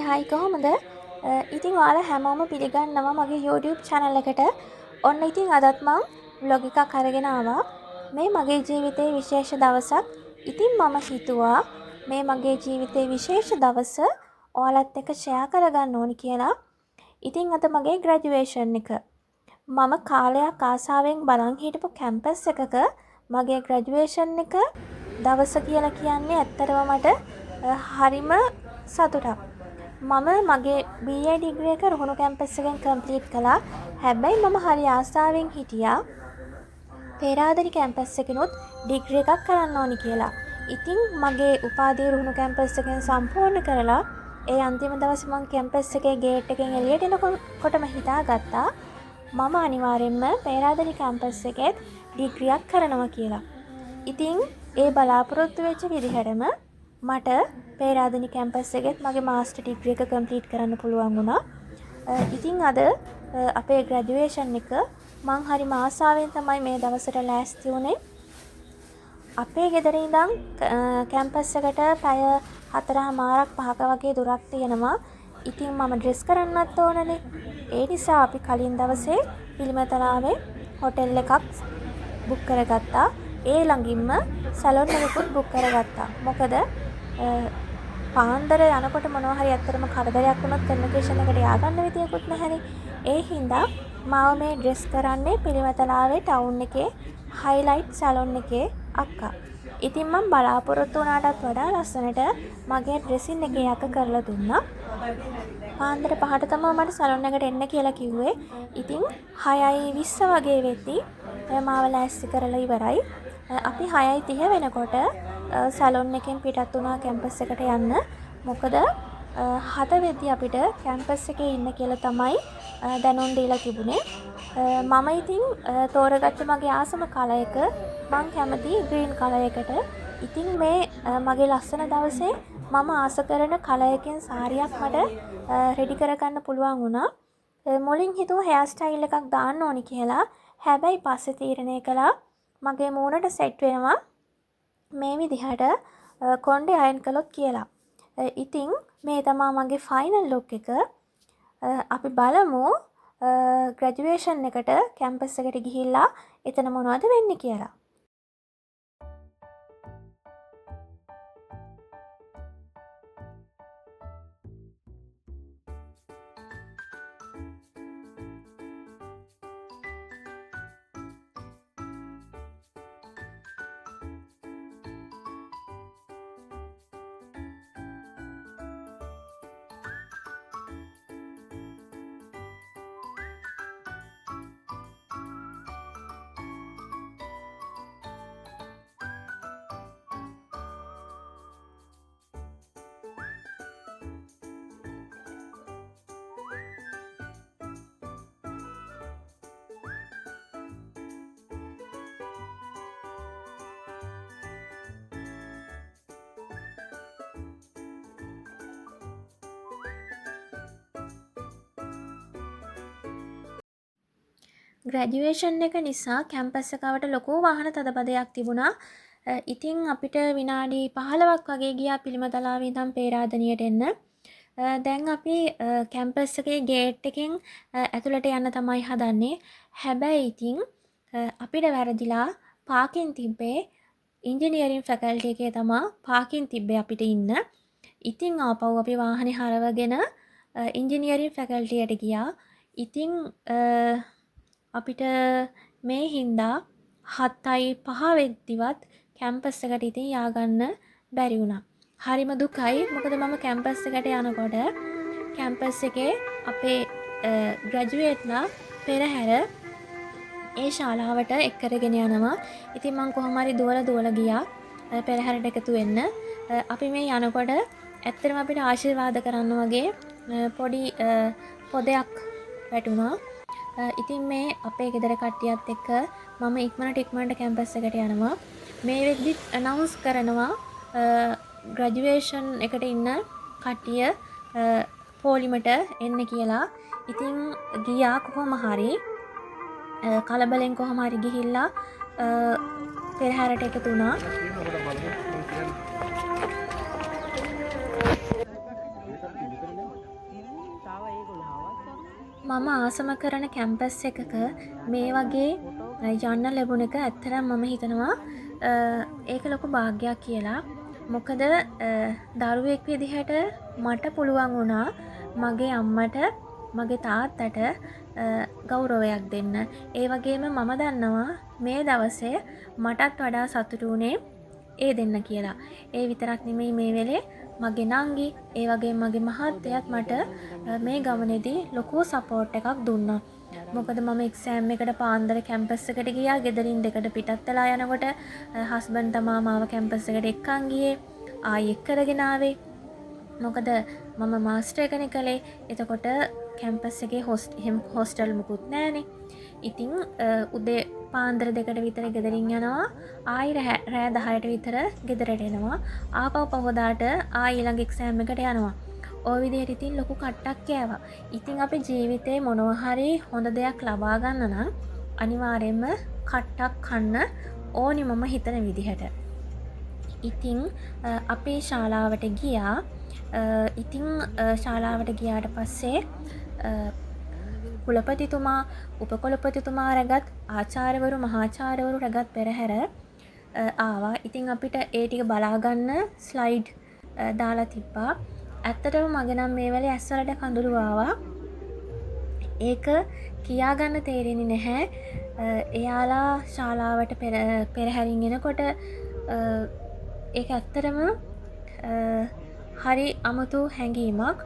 හයි කොහොමද? ඉතින් ඔයාලා හැමෝම පිළිගන්නවා මගේ YouTube channel එකට. ඔන්න ඉතින් අදත් මම vlog එකක් අරගෙන ආවා. මේ මගේ ජීවිතයේ විශේෂ දවසක්. ඉතින් මම හිතුවා මේ මගේ ජීවිතයේ විශේෂ දවස ඔයාලත් එක්ක share කරගන්න ඕනි කියලා. ඉතින් අද මගේ graduation එක. මම කාලයක් ආසාවෙන් බලන් හිටපු campus එකක මගේ graduation එක දවස කියලා කියන්නේ ඇත්තටම මට හරිම සතුටක්. මම මගේ BA degree එක රුහුණු campus එකෙන් complete කළා. හැබැයි මම හරි ආසාවෙන් හිටියා පේරාදෙණි campus එකනොත් degree එකක් කරන්න ඕනි කියලා. ඉතින් මගේ උපාධිය රුහුණු campus එකෙන් සම්පූර්ණ කරලා ඒ අන්තිම දවසේ මම campus එකේ gate එකෙන් එළියට එනකොටම හිතාගත්තා මම අනිවාර්යෙන්ම පේරාදෙණි campus එකේ degree එකක් කරනවා කියලා. ඉතින් ඒ බලාපොරොත්තු වෙච්ච විදිහටම මට පේරාදෙණි campus එකෙත් මගේ master degree එක complete කරන්න පුළුවන් වුණා. ඉතින් අද අපේ graduation එක මං හරි ආසාවෙන් තමයි මේ දවසට ලෑස්ති වුණේ. අපේ ගෙදර ඉඳන් campus එකට පැය 4:00 5ක වගේ දුරක් තියෙනවා. ඉතින් මම dress කරන්නත් ඕනනේ. ඒ නිසා අපි කලින් දවසේ පිළිමතලාවේ hotel එකක් book කරගත්තා. ඒ ළඟින්ම සැලොන් එකකුත් book කරගත්තා. මොකද පාන්දර යනකොට මොනවා හරි ඇත්තටම කරදරයක් වුණොත් කන්වර්සේෂන් එකට ය아가න්න විදියකුත් නැහැනේ. ඒ හින්දා මාව මේ ඩ්‍රෙස් කරන්නේ පිළිවෙතලාවේ ටවුන් එකේ හයිලයිට් සැලොන් එකේ අක්කා. ඉතින් මම බලාපොරොත්තු වුණාටත් වඩා ලස්සනට මගේ ඩ්‍රෙසින් එක යක කරලා දුන්නා. පාන්දර 5ට තමයි මට සැලොන් එකට එන්න කියලා කිව්වේ. ඉතින් 6:20 වගේ වෙද්දී මාව ලෑස්ති කරලා ඉවරයි. අපි 6:30 වෙනකොට සැලොන් එකෙන් පිටත් වුණා කැම්පස් එකට යන්න. මොකද 7 වෙද්දී අපිට කැම්පස් එකේ ඉන්න කියලා තමයි දැනුම් දීලා තිබුණේ. මම ඉතින් තෝරගත්ත මගේ ආසම කලර් එක මං කැමති ග්‍රීන් කලර් එකට. ඉතින් මේ මගේ ලස්සන දවසේ මම ආස කරන කලර් එකෙන් සාරියක් මට රෙඩි කරගන්න පුළුවන් වුණා. මුලින් හිතුවා හෙයාර් ස්ටයිල් එකක් දාන්න ඕනි කියලා. හැබැයි පස්සේ තීරණය කළා මගේ මූණට සෙට් වෙනවා මේ විදිහට කොණ්ඩේ අයන් කළොත් කියලා. ඉතින් මේ තමයි මගේ ෆයිනල් ලුක් එක. අපි බලමු graduation එකට කැම්පස් එකට ගිහිල්ලා එතන මොනවද වෙන්නේ කියලා. ග්‍රැජුවේෂන් එක නිසා කැම්පස් එකවට ලොකු වාහන තදබදයක් තිබුණා. ඉතින් අපිට විනාඩි 15ක් වගේ ගියා පිළිමතලාවේ ඉඳන් පේරාදෙණියට එන්න. දැන් අපි කැම්පස් එකේ ගේට් එකෙන් ඇතුළට යන්න තමයි හදන්නේ. හැබැයි ඉතින් අපිට වැරදිලා පාකින් තිබ්බේ ඉංජිනේරින් ෆැකල්ටි එකේ තමයි පාකින් තිබ්බේ අපිට ඉන්න. ඉතින් ආපහු අපි වාහනේ හරවගෙන ඉංජිනේරින් ෆැකල්ටියට ගියා. ඉතින් අපිට මේ හින්දා 7:05 වෙද්දිවත් කැම්පස් එකට ඉතින් ය아가න්න බැරි වුණා. හරිම දුකයි. මොකද මම කැම්පස් එකට යනකොට කැම්පස් එකේ අපේ ග්‍රැජුවේට්ලා පෙරහැර ඒ ශාලාවට එක් කරගෙන යනවා. ඉතින් මම කොහොම හරි දුවලා ගියා පෙරහැරට එකතු වෙන්න. අපි මේ යනකොට ඇත්තටම අපිට ආශිර්වාද කරන්න වගේ පොඩි පොදයක් වැටුණා. ඉතින් මේ අපේ ගෙදර කට්ටියත් එක්ක මම ඉක්මනට කැම්පස් එකට යනවා. මේ වෙද්දිත් අනවුන්ස් කරනවා ග්‍රැජුවේෂන් එකට ඉන්න කට්ටිය පොලිමට එන්න කියලා. ඉතින් ගියා කොහොම හරි කලබලෙන් කොහොම හරි ගිහිල්ලා පෙරහැරට එකතු වුණා. මම ආසම කරන කැම්පස් එකක මේ වගේ යන්න ලැබුණ එක ඇත්තටම මම හිතනවා ඒක ලොකු භාග්‍යයක් කියලා. මොකද දරුවෙක් විදිහට මට පුළුවන් වුණා මගේ අම්මට මගේ තාත්තට ගෞරවයක් දෙන්න. ඒ වගේම මම දන්නවා මේ දවසේ මටත් වඩා සතුටු වුණේ ඒ දෙන්න කියලා. ඒ විතරක් නෙමෙයි මේ වෙලේ මගේ නංගි ඒ වගේ මගේ මහත්තයත් මට මේ ගමනේදී ලොකු සපෝට් එකක් දුන්නා. මොකද මම එක්සෑම් එකට පාන්දර කැම්පස් එකට ගියා. ගෙදරින් දෙකට පිටත් වෙලා යනකොට හස්බන්ඩ් තමා මාව කැම්පස් එකට එක්කන් ගියේ. ආයෙ එක්කරගෙන ආවේ. මොකද මම මාස්ටර් එකනේ කළේ. එතකොට කැම්පස් එකේ හොස්ටල් මුකුත් නෑනේ. ඉතින් උදේ පාන්දර 2ට විතර ගෙදරින් යනවා. ආයෙ රෑ 10ට විතර ගෙදරට එනවා. ආපහු පහුවදාට ආයෙ ඊළඟ එක්සෑම් එකට යනවා. ඔය විදිහට ඉතින් ලොකු කට්ටක් කෑවා. ඉතින් අපේ ජීවිතේ මොනවා හරි හොඳ දෙයක් ලබා ගන්න නම් අනිවාර්යයෙන්ම කට්ටක් කන්න ඕනි මම හිතන විදිහට. ඉතින් අපේ ශාලාවට ගියා. ඉතින් ශාලාවට ගියාට පස්සේ කුලපතිතුමා උපකුලපතිතුමා රැගත් ආචාර්යවරු මහාචාර්යවරු රැගත් පෙරහැර ආවා. ඉතින් අපිට ඒ ටික බලාගන්න ස්ලයිඩ් දාලා තිබ්බා. ඇත්තටම මගේ නම් මේ වෙලේ ඇස්වලට කඳුළු ආවා. ඒක කියාගන්න තේරෙන්නේ නැහැ. එයාලා ශාලාවට පෙරහැරින් එනකොට ඒක ඇත්තටම හරි අමුතු හැඟීමක්.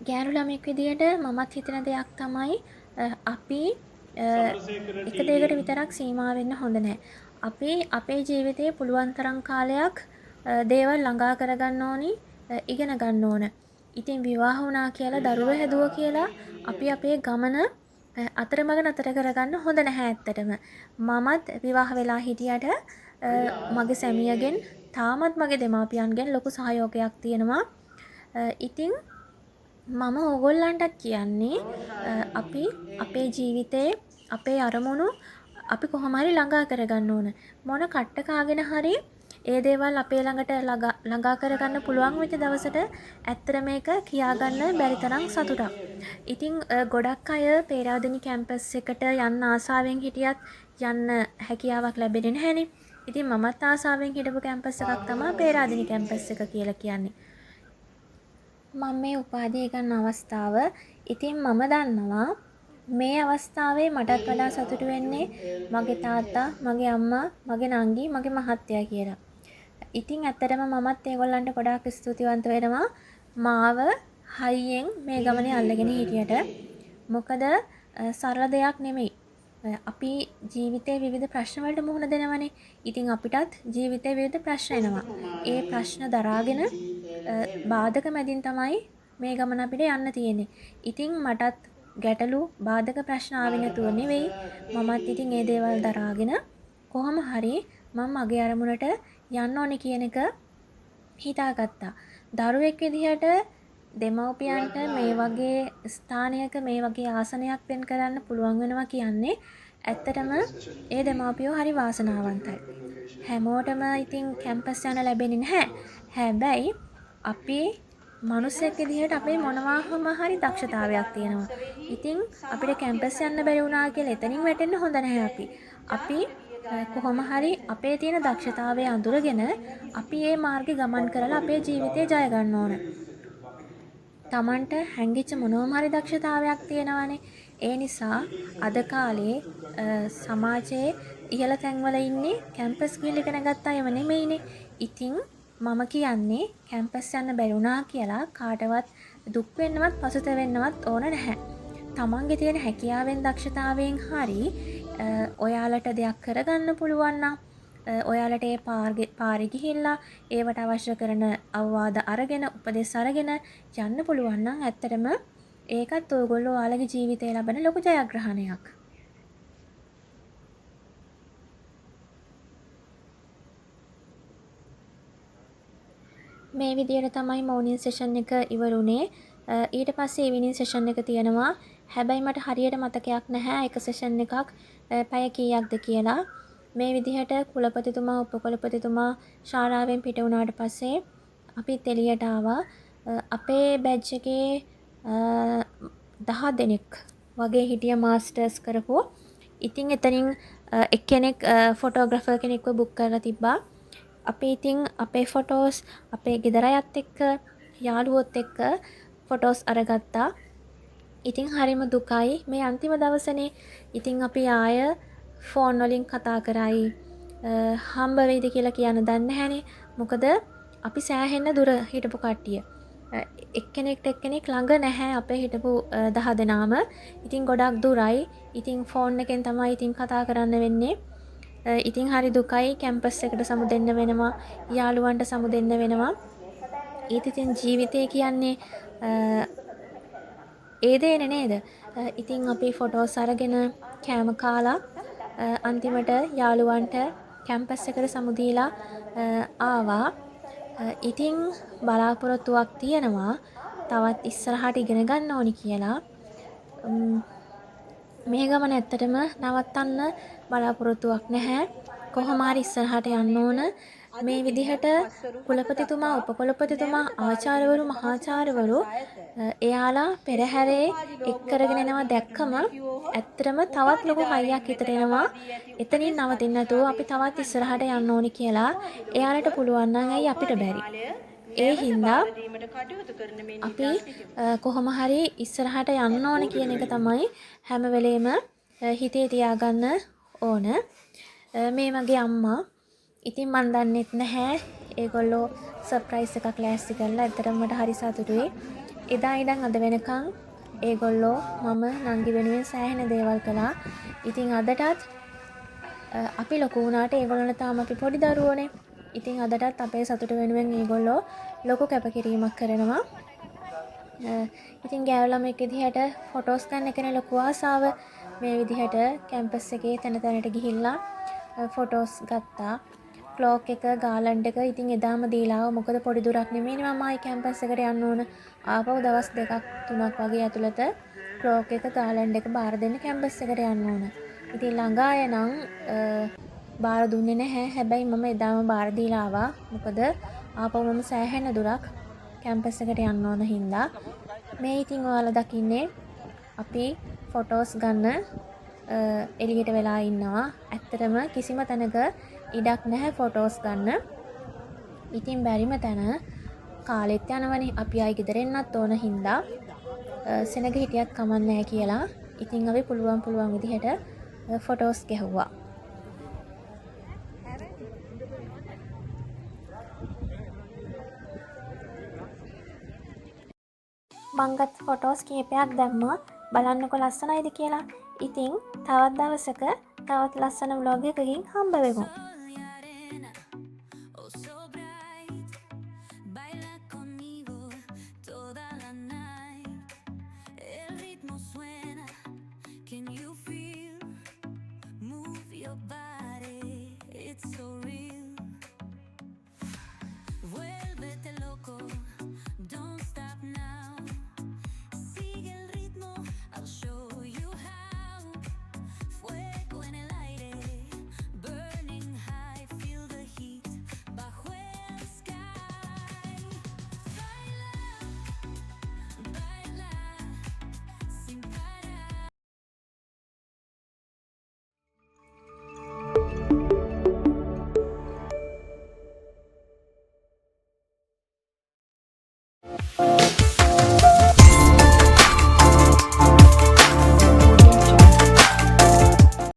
ගෑනු ළමෙක් විදියට මමත් හිතන දෙයක් තමයි අපි එක දෙයකට විතරක් සීමා වෙන්න හොඳ නෑ. අපි අපේ ජීවිතයේ පුළුවන් තරම් කාලයක් දේවල් ළඟා කරගන්න ඕනි, ඉගෙන ගන්න ඕන. ඉතින් විවාහ වුණා කියලා දරුවෝ හැදුවා කියලා අපි අපේ ගමන අතරමඟ නතර කරගන්න හොඳ නැහැ ඇත්තටම. මමත් විවාහ වෙලා හිටියට මගේ සැමියගෙන් තාමත් මගේ දෙමාපියන්ගෙන් ලොකු සහයෝගයක් තියෙනවා. ඉතින් මම ඕගොල්ලන්ටත් කියන්නේ අපි අපේ ජීවිතේ අපේ අරමුණු අපි කොහොම හරි ළඟා කරගන්න ඕන. මොන කට්ට කාගෙන හරි ඒ දේවල් අපේ ළඟට ළඟා කරගන්න පුළුවන් වෙච්ච දවසට ඇත්තට මේක කියාගන්න බැරි තරම් සතුටක්. ඉතින් ගොඩක් අය පේරාදෙණි කැම්පස් එකට යන්න ආසාවෙන් හිටියත් යන්න හැකියාවක් ලැබෙන්නේ නැහැනේ. ඉතින් මමත් ආසාවෙන් හිටපු කැම්පස් එකක් තමයි පේරාදෙණි කැම්පස් එක කියලා කියන්නේ. මම මේ උපාධිය ගන්න අවස්ථාව ඉතින් මම දන්නවා මේ අවස්ථාවේ මටත් වඩා සතුටු වෙන්නේ මගේ තාත්තා, මගේ අම්මා, මගේ නංගි, මගේ මහත්තයා කියලා. ඉතින් ඇත්තටම මමත් ඒගොල්ලන්ට ගොඩාක් ස්තුතිවන්ත වෙනවා මාව හයියෙන් මේ ගමනේ අල්ලගෙන හිටියට. මොකද සරල දෙයක් නෙමෙයි. අපි ජීවිතේ විවිධ ප්‍රශ්න වලට මුහුණ දෙනවනේ. ඉතින් අපිටත් ජීවිතේ විවිධ ප්‍රශ්න එනවා. ඒ ප්‍රශ්න දරාගෙන බාධක මැදින් තමයි මේ ගමන අපිට යන්න තියෙන්නේ. ඉතින් මටත් ගැටලු බාධක ප්‍රශ්න ආවේ නැතුව නෙවෙයි. මමත් ඉතින් ඒ දේවල් දරාගෙන කොහොම හරි මම මගේ අරමුණට යන්න ඕනේ කියන එක හිතාගත්තා. දරුවෙක් විදිහට දෙමව්පියන්ට මේ වගේ ස්ථානයක මේ වගේ ආසනයක් වෙන් කරන්න පුළුවන් වෙනවා කියන්නේ ඇත්තටම ඒ දෙමව්පියෝ හරි වාසනාවන්තයි. හැමෝටම ඉතින් කැම්පස් යන්න ලැබෙන්නේ නැහැ. හැබැයි අපි මනුස්සයෙක් විදිහට අපේ මොනවාම හරි දක්ෂතාවයක් තියෙනවා. ඉතින් අපිට කැම්පස් යන්න බැරි වුණා කියලා එතනින් වැටෙන්න හොඳ නැහැ අපි. අපි කොහොම හරි අපේ තියෙන දක්ෂතාවය අඳුරගෙන අපි ඒ මාර්ගේ ගමන් කරලා අපේ ජීවිතේ ජය ගන්න ඕන. Tamanට හැංගිච්ච මොනවාම හරි දක්ෂතාවයක් තියෙනවානේ. ඒ නිසා අද කාලේ සමාජයේ ඉහළ තැන්වල ඉන්නේ කැම්පස් ගිහින් ඉගෙන ගත්ත අයම නෙමෙයිනේ. ඉතින් මම කියන්නේ කැම්පස් යන්න බැරි වුණා කියලා කාටවත් දුක් වෙන්නවත් පසුතැවෙන්නවත් ඕන නැහැ. තමන්ගේ තියෙන හැකියාවෙන් දක්ෂතාවයෙන් හරි ඔයාලට දෙයක් කරගන්න පුළුවන් නම් ඔයාලට ඒ පාරේ ගිහිල්ලා ඒවට අවශ්‍ය කරන අවවාද අරගෙන උපදෙස් අරගෙන යන්න පුළුවන් නම් ඇත්තටම ඒකත් ඔයගොල්ලෝ ඔයාලගේ ජීවිතේ ලබන ලොකු ජයග්‍රහණයක්. මේ විදියට තමයි මෝර්නින් සෙෂන් එක ඉවරුනේ. ඊට පස්සේ ඉවිනින් සෙෂන් එක තියෙනවා. හැබැයි මට හරියට මතකයක් නැහැ එක සෙෂන් එකක් පැය කීයක්ද කියලා. මේ විදිහට කුලපතිතුමා උපකුලපතිතුමා ශාලාවෙන් පිට වුණාට පස්සේ අපිත් එළියට ආවා. අපේ බැච් එකේ 10 දෙනෙක් වගේ හිටිය මාස්ටර්ස් කරපු. ඉතින් එතනින් එක්කෙනෙක් ෆොටෝග්‍රැෆර් කෙනෙක්ව බුක් කරලා තිබ්බා. අපි ඉතින් අපේ ෆොටෝස් අපේ ගෙදර අයත් එක්ක යාළුවොත් එක්ක ෆොටෝස් අරගත්තා. ඉතින් හරිම දුකයි මේ අන්තිම දවසනේ. ඉතින් අපි ආය ෆෝන් වලින් කතා කරයි හම්බ වෙයිද කියලා කියන්න දන්නේ නැහනේ. මොකද අපි සෑහෙන්න දුර හිටපු කට්ටිය. එක්කෙනෙක්ට එක්කෙනෙක් ළඟ නැහැ අපේ හිටපු 10 දෙනාම. ඉතින් ගොඩක් දුරයි. ඉතින් ෆෝන් එකෙන් තමයි ඉතින් කතා කරන්න වෙන්නේ. ඉතින් හරි දුකයි කැම්පස් එකට සමු දෙන්න වෙනවා. යාළුවන්ට සමු දෙන්න වෙනවා. ඒත් ඉතින් ජීවිතය කියන්නේ ඒ දේනේ නේද? ඉතින් අපි ෆොටෝස් අරගෙන කෑම කාලා අන්තිමට යාළුවන්ට කැම්පස් එකට සමු දීලා ආවා. ඉතින් බලාපොරොත්තුවක් තියෙනවා තවත් ඉස්සරහට ඉගෙන ගන්න ඕනි කියලා. මේ ගමන ඇත්තටම නවත්තන්න බලාපොරොත්තුවක් නැහැ. කොහොම හරි ඉස්සරහට යන්න ඕන. මේ විදිහට කුලපතිතුමා උපකුලපතිතුමා ආචාර්යවරු මහාචාර්යවරු එයාලා පෙරහැරේ එක් කරගෙන එනවා දැක්කම ඇත්තටම තවත් ලොකු හයියක් හිතට එනවා. එතනින් නවතින්න නැතුව අපි තවත් ඉස්සරහට යන්න ඕනි කියලා. එයාලට පුළුවන් නම් ඇයි අපිට බැරි? ඒ හින්දා අපි කොහොම හරි ඉස්සරහට යන්න ඕන කියන එක තමයි හැම වෙලේම හිතේ තියාගන්න ඕන. මේ මගේ අම්මා. ඉතින් මන් දන්නෙත් නැහැ ඒගොල්ලෝ සර්ප්‍රයිස් එකක් ලෑස්ති කරලා ඇත්තටම මට හරි සතුටුයි. එදා ඉඳන් අද වෙනකන් ඒගොල්ලෝ මම නංගි වෙනුවෙන් සෑහෙන දේවල් කළා. ඉතින් අදටත් අපි ලොකු වුණාට ඒගොල්ලන්ට තාම අපි පොඩි දරුවෝනේ. ඉතින් අදටත් අපේ සතුට වෙනුවෙන් ඒගොල්ලෝ ලොකු කැපකිරීමක් කරනවා. ඉතින් ගෑනු ළමෙක් විදිහට ෆොටෝස් ගන්න එකනේ ලොකු ආසාව. මේ විදිහට කැම්පස් එකේ තැන තැනට ගිහිල්ලා ෆොටෝස් ගත්තා. ක්ලෝක් එක ගාලන්ඩ් එක ඉතින් එදාම දීලා ආවා. මොකද පොඩි දුරක් නෙමෙයිනේ මම ආයි කැම්පස් එකට යන්න ඕන. ආපහු දවස් 2ක් 3ක් වගේ ඇතුළත ක්ලෝක් එක ගාලන්ඩ් එක බාර දෙන්න කැම්පස් එකට යන්න ඕන. ඉතින් ළඟ අය නම් බාර දුන්නේ නැහැ. හැබැයි මම එදාම බාර දීලා ආවා. මොකද ආපහු මම සෑහෙන දුරක් කැම්පස් එකට යන්න ඕන හින්දා. මේ ඉතින් ඔයාලා දකින්නේ අපි ෆොටෝස් ගන්න එළියට වෙලා ඉන්නවා. ඇත්තටම කිසිම තැනක ඉඩක් නැහැ ෆොටෝස් ගන්න. ඉතින් බැරිම තැන කාලෙත් යනවනේ. අපි ආයි ගෙදර එන්නත් ඕන හින්දා සෙනග හිටියත් කමක් නැහැ කියලා. ඉතින් අපි පුළුවන් විදිහට ෆොටෝස් ගැහුවා. මං ගත්ත ෆොටෝස් කීපයක් දැම්මා. බලන්නකො ලස්සනයිද කියලා. ඉතින් තවත් දවසක තවත් ලස්සන ව්ලොග් එකකින් හම්බ වෙමු.